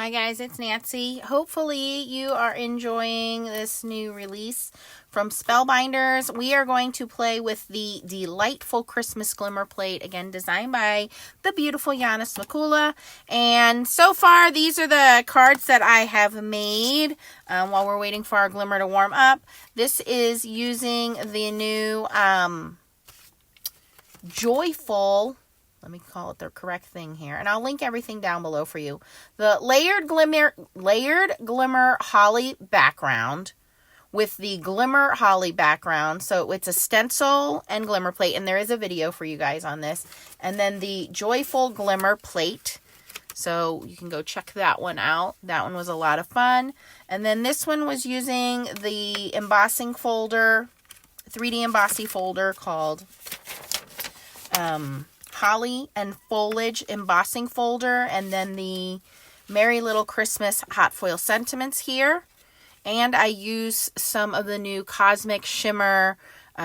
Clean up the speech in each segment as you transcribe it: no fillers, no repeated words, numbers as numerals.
Hi guys, it's Nancy. Hopefully you are enjoying this new release from Spellbinders. We are going to play with the Delightful Christmas Glimmer Plate, again designed by the beautiful Yana Smakula. And so far, these are the cards that I have made while we're waiting for our glimmer to warm up. This is using the new Joyful... Let me call it the correct thing here. And I'll link everything down below for you. The layered glimmer holly background with the glimmer holly background. So it's a stencil and glimmer plate. And there is a video for you guys on this. And then the joyful glimmer plate. So you can go check that one out. That one was a lot of fun. And then this one was using the embossing folder, 3D embossing folder called... Holly and Foliage embossing folder, and then the Merry Little Christmas hot foil sentiments here. And I use some of the new Cosmic Shimmer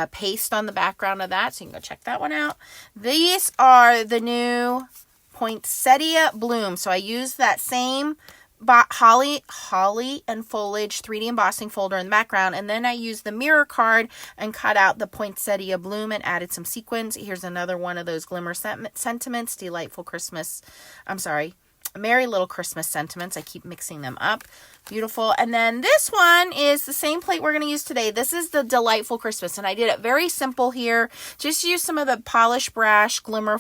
paste on the background of that, so you can go check that one out. These are the new Poinsettia Bloom. So I use that same Holly and Foliage 3D embossing folder in the background, and then I used the mirror card and cut out the Poinsettia Bloom and added some sequins. Here's another one of those glimmer sentiments, Delightful Christmas, Merry Little Christmas sentiments. I keep mixing them up. Beautiful. And then this one is the same plate we're going to use today. This is the Delightful Christmas, and I did it very simple here. Just use some of the polished brass glimmer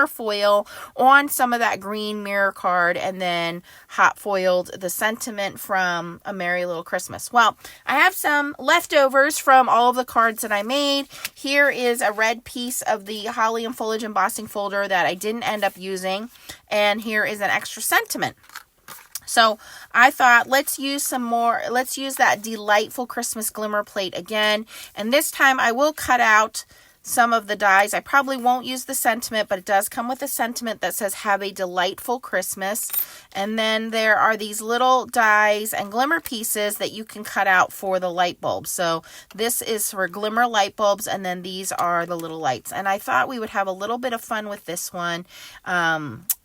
foil on some of that green mirror card, and then hot foiled the sentiment from A Merry Little Christmas. Well, I have some leftovers from all of the cards that I made. Here is a red piece of the Holly and Foliage embossing folder that I didn't end up using, and here is an extra sentiment. So I thought, let's use that Delightful Christmas Glimmer Plate again. And this time I will cut out some of the dies. I probably won't use the sentiment, but it does come with a sentiment that says, have a delightful Christmas. And then there are these little dies and glimmer pieces that you can cut out for the light bulbs. So this is for glimmer light bulbs, and then these are the little lights. And I thought we would have a little bit of fun with this one.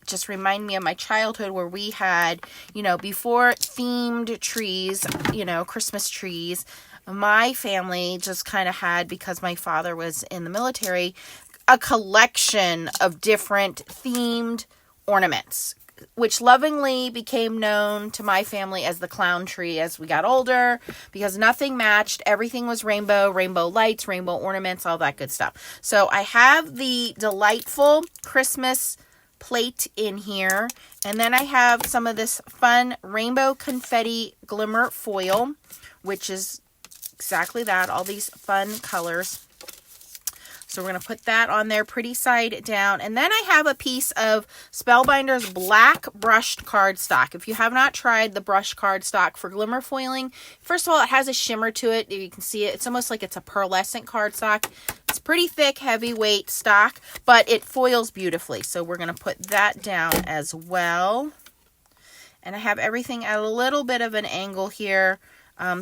Just remind me of my childhood where we had, before themed trees, Christmas trees, my family just kind of had, because my father was in the military, a collection of different themed ornaments, which lovingly became known to my family as the clown tree as we got older, because nothing matched. Everything was rainbow lights, rainbow ornaments, all that good stuff. So I have the Delightful Christmas plate in here, and then I have some of this fun rainbow confetti glimmer foil, which is exactly that, all these fun colors. So we're going to put that on there pretty side down. And then I have a piece of Spellbinders black brushed cardstock. If you have not tried the brushed cardstock for glimmer foiling, first of all, it has a shimmer to it. You can see it. It's almost like it's a pearlescent cardstock. It's pretty thick, heavyweight stock, but it foils beautifully. So we're going to put that down as well. And I have everything at a little bit of an angle here,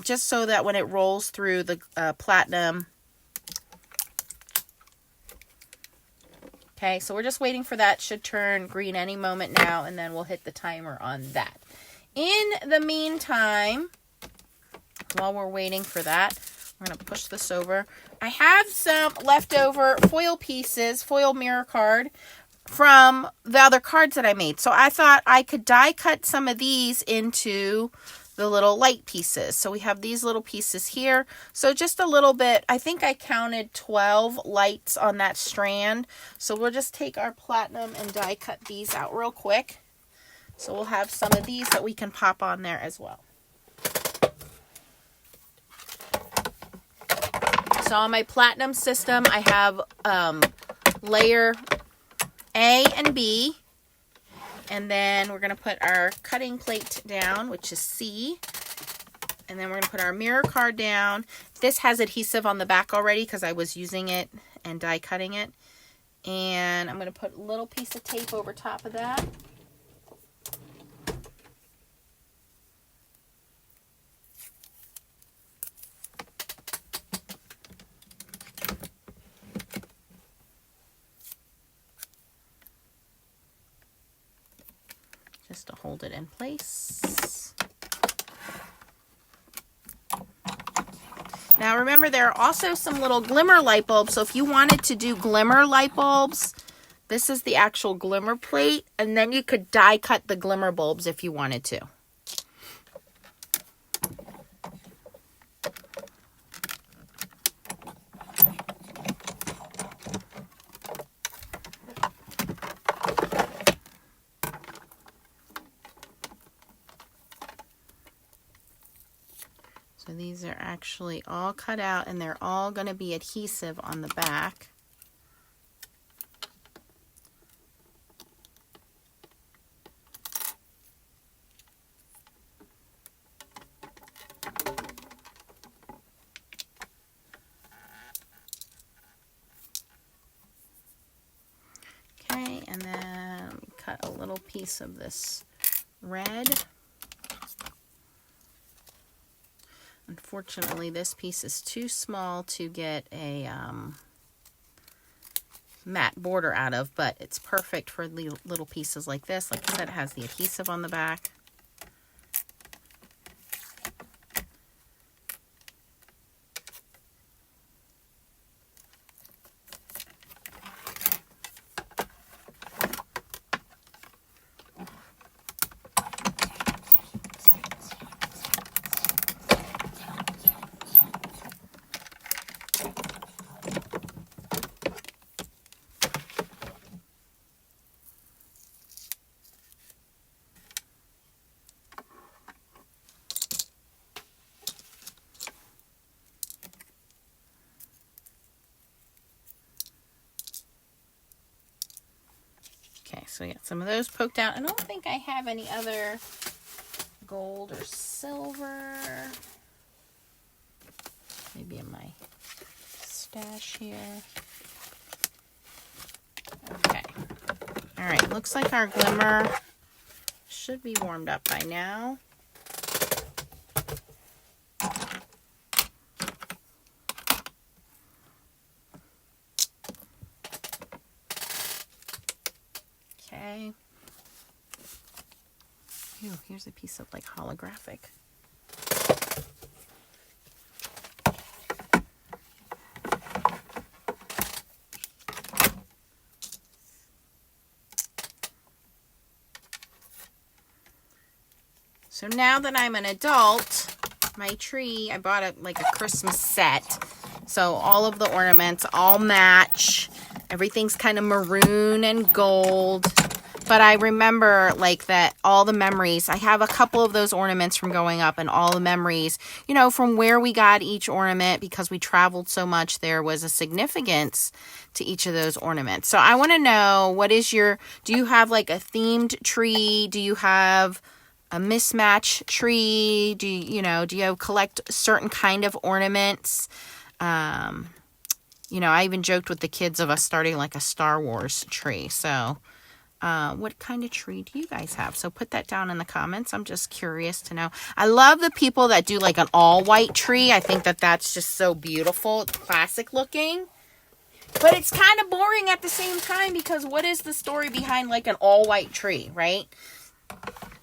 just so that when it rolls through the platinum. Okay, so we're just waiting for that. Should turn green any moment now, and then we'll hit the timer on that. In the meantime, while we're waiting for that, we're going to push this over. I have some leftover foil pieces, foil mirror card, from the other cards that I made. So I thought I could die cut some of these into the little light pieces. So we have these little pieces here. So just a little bit, I think I counted 12 lights on that strand. So we'll just take our platinum and die cut these out real quick. So we'll have some of these that we can pop on there as well. So on my platinum system, I have layer A and B. And then we're going to put our cutting plate down, which is C. And then we're going to put our mirror card down. This has adhesive on the back already because I was using it and die cutting it. And I'm going to put a little piece of tape over top of that. just to hold it in place. Now remember, there are also some little glimmer light bulbs. So if you wanted to do glimmer light bulbs, this is the actual glimmer plate. And then you could die cut the glimmer bulbs if you wanted to. So these are actually all cut out, and they're all going to be adhesive on the back. Okay, and then let me cut a little piece of this red. Unfortunately, this piece is too small to get a matte border out of, but it's perfect for little pieces like this. Like I said, it has the adhesive on the back. Okay, so we got some of those poked out. I don't think I have any other gold or silver. Maybe in my stash here. Okay. All right, looks like our glimmer should be warmed up by now. Okay. Ooh, here's a piece of like holographic. So now that I'm an adult, my tree, I bought like a Christmas set. So all of the ornaments all match. Everything's kind of maroon and gold. But I remember like that all the memories. I have a couple of those ornaments from growing up, and all the memories, you know, from where we got each ornament, because we traveled so much, there was a significance to each of those ornaments. So I want to know, what is your, do you have like a themed tree? Do you have a mismatch tree? Do you collect certain kind of ornaments? You know, I even joked with the kids of us starting like a Star Wars tree. So what kind of tree do you guys have? So put that down in the comments. I'm just curious to know. I love the people that do like an all white tree. I think that that's just so beautiful. It's classic looking. But it's kind of boring at the same time, because what is the story behind like an all white tree, right?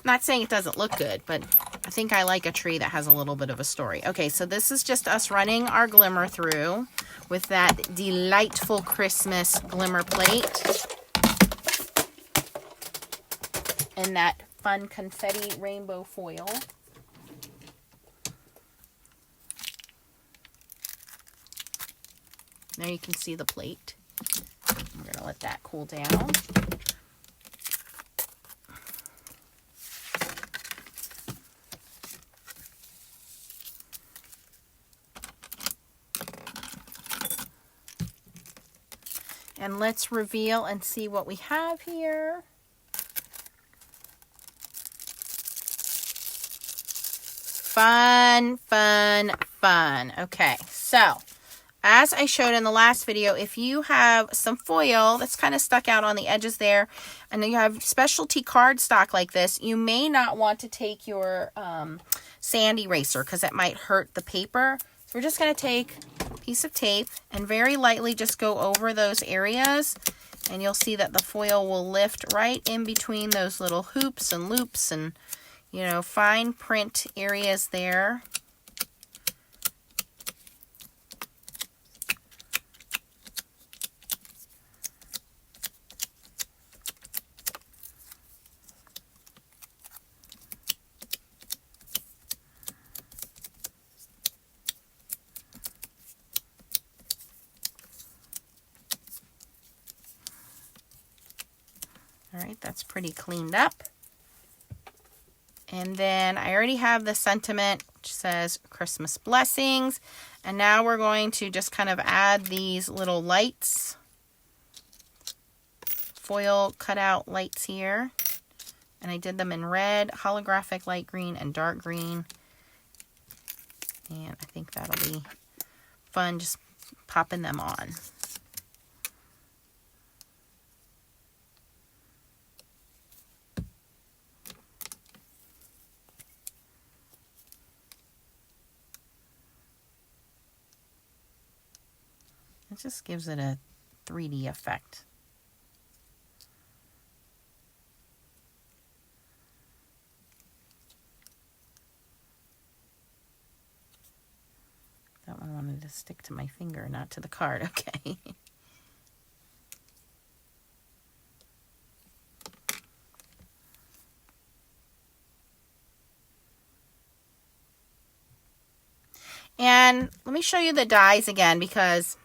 Not saying it doesn't look good, but I think I like a tree that has a little bit of a story. Okay, so this is just us running our glimmer through with that delightful Christmas glimmer plate and that fun confetti rainbow foil. Now you can see the plate. I'm going to let that cool down. And let's reveal and see what we have here. Fun, fun, fun. Okay, so as I showed in the last video, if you have some foil that's kind of stuck out on the edges there, and then you have specialty cardstock like this, you may not want to take your sand eraser, because it might hurt the paper. So we're just going to take a piece of tape and very lightly just go over those areas And you'll see that the foil will lift right in between those little hoops and loops and, you know, fine print areas there. All right, that's pretty cleaned up. And then I already have the sentiment, which says Christmas blessings. And now we're going to just kind of add these little lights, foil cutout lights here. And I did them in red, holographic light green, and dark green. And I think that'll be fun just popping them on. It just gives it a 3D effect. That one wanted to stick to my finger, not to the card. Okay. And let me show you the dies again, because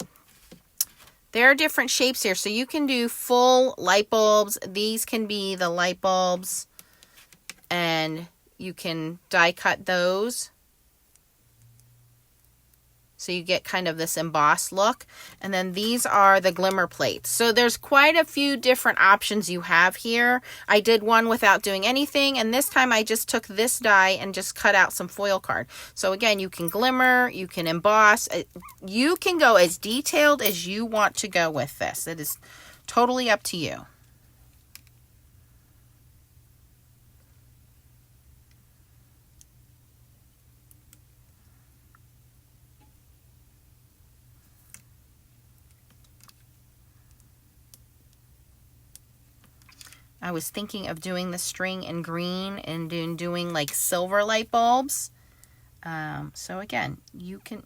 there are different shapes here. So you can do full light bulbs. These can be the light bulbs, and you can die cut those. So you get kind of this embossed look. And then these are the glimmer plates. So there's quite a few different options you have here. I did one without doing anything. And this time I just took this die and just cut out some foil card. So again, you can glimmer, you can emboss. You can go as detailed as you want to go with this. It is totally up to you. I was thinking of doing the string in green and doing like silver light bulbs. So again, you can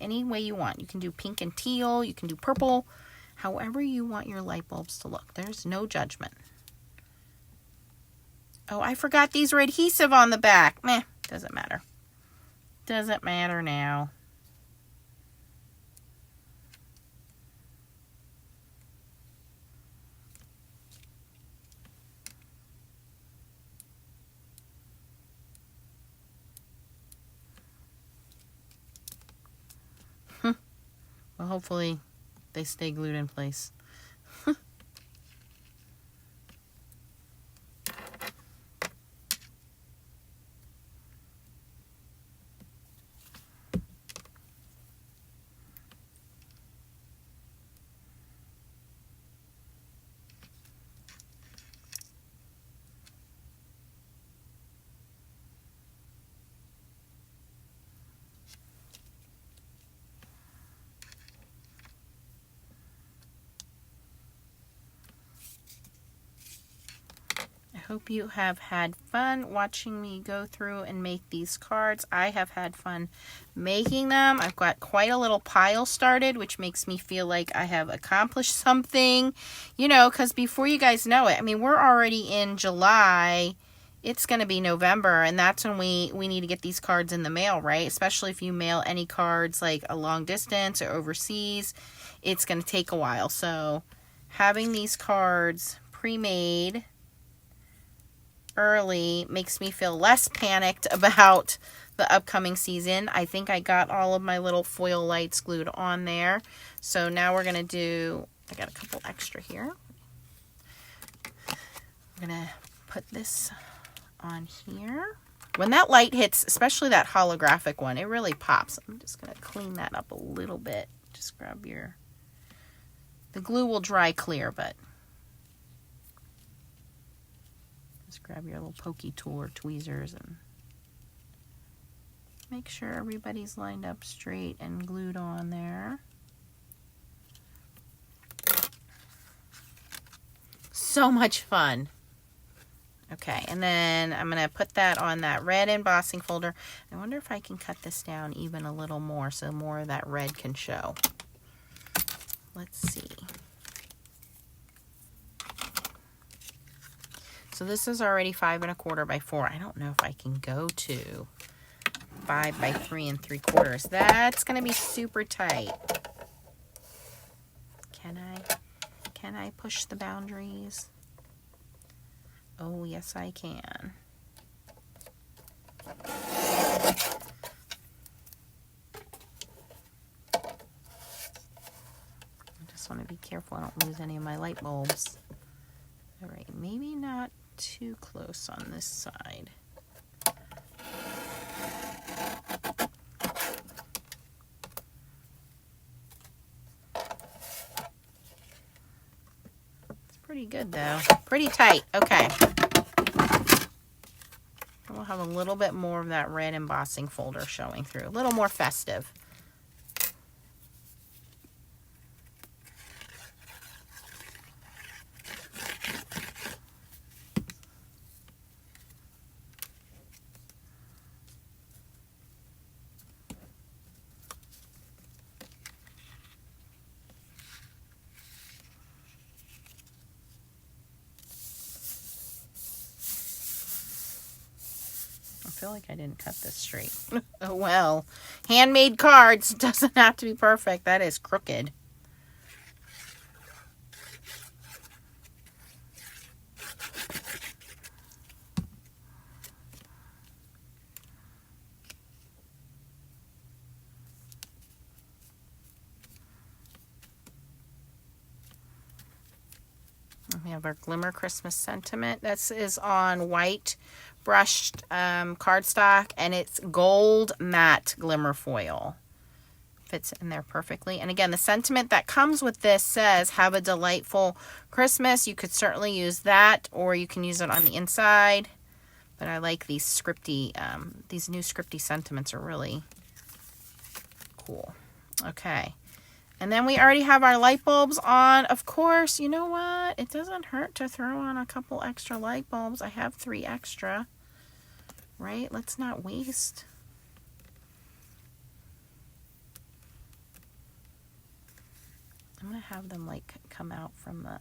any way you want. You can do pink and teal. You can do purple. However you want your light bulbs to look. There's no judgment. Oh, I forgot these are adhesive on the back. Meh, doesn't matter. Doesn't matter now. Well, hopefully they stay glued in place. Hope you have had fun watching me go through and make these cards. I have had fun making them. I've got quite a little pile started, which makes me feel like I have accomplished something, you know, because before you guys know it, I mean, we're already in July. It's going to be November, and that's when we need to get these cards in the mail, right? Especially if you mail any cards like a long distance or overseas, it's going to take a while. So having these cards pre-made early makes me feel less panicked about the upcoming season. I think I got all of my little foil lights glued on there. So now we're going to do, I got a couple extra here. I'm going to put this on here. When that light hits, especially that holographic one, it really pops. I'm just going to clean that up a little bit. Just grab your, the glue will dry clear, but just grab your little pokey tool or tweezers and make sure everybody's lined up straight and glued on there. so much fun. Okay, and then I'm going to put that on that red embossing folder. I wonder if I can cut this down even a little more so more of that red can show. Let's see. So this is already 5 1/4 by 4. I don't know if I can go to 5 by 3 3/4. That's going to be super tight. Can I push the boundaries? Oh, yes, I can. I just want to be careful I don't lose any of my light bulbs. All right, maybe not too close on this side. It's pretty good though. Pretty tight. Okay. We'll have a little bit more of that red embossing folder showing through. A little more festive. I feel like I didn't cut this straight. Oh well. Handmade cards doesn't have to be perfect. That is crooked. We have our Glimmer Christmas Sentiment. This is on white brushed cardstock, and it's gold matte glimmer foil. Fits in there perfectly. And again, the sentiment that comes with this says, have a delightful Christmas. You could certainly use that, or you can use it on the inside. But I like these scripty, these new scripty sentiments are really cool. Okay. And then we already have our light bulbs on. Of course, you know what? It doesn't hurt to throw on a couple extra light bulbs. I have 3 extra, right? Let's not waste. I'm going to have them like come out from the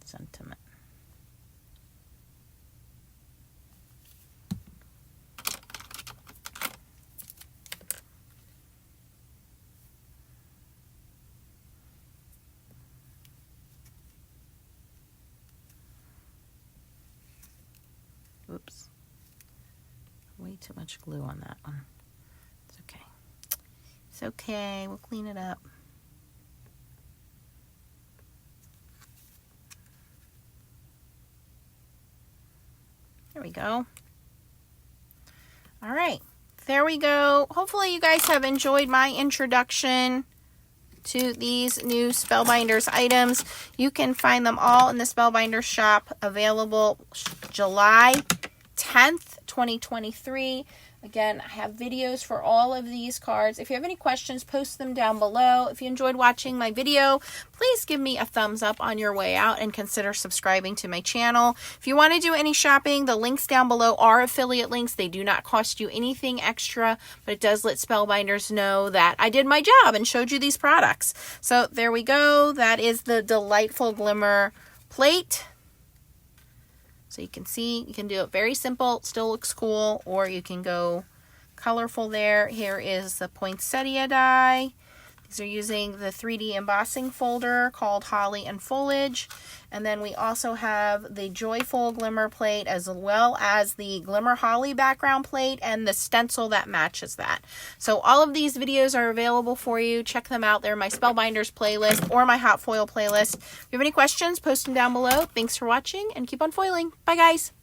sentiment. Oops. Way too much glue on that one. It's okay. It's okay. We'll clean it up. There we go. All right. There we go. Hopefully you guys have enjoyed my introduction to these new Spellbinders items. You can find them all in the Spellbinders shop, available July 10th, 2023. Again, I have videos for all of these cards. If you have any questions, post them down below. If you enjoyed watching my video, please give me a thumbs up on your way out and consider subscribing to my channel. If you want to do any shopping, the links down below are affiliate links. They do not cost you anything extra, but it does let Spellbinders know that I did my job and showed you these products. So there we go. That is the Delightful Glimmer plate. So you can see, you can do it very simple, still looks cool, or you can go colorful there. Here is the poinsettia die. These are using the 3D embossing folder called Holly and Foliage. And then we also have the Joyful Glimmer plate, as well as the Glimmer Holly background plate and the stencil that matches that. So all of these videos are available for you. Check them out. They're my Spellbinders playlist or my hot foil playlist. If you have any questions, post them down below. Thanks for watching and keep on foiling. Bye guys.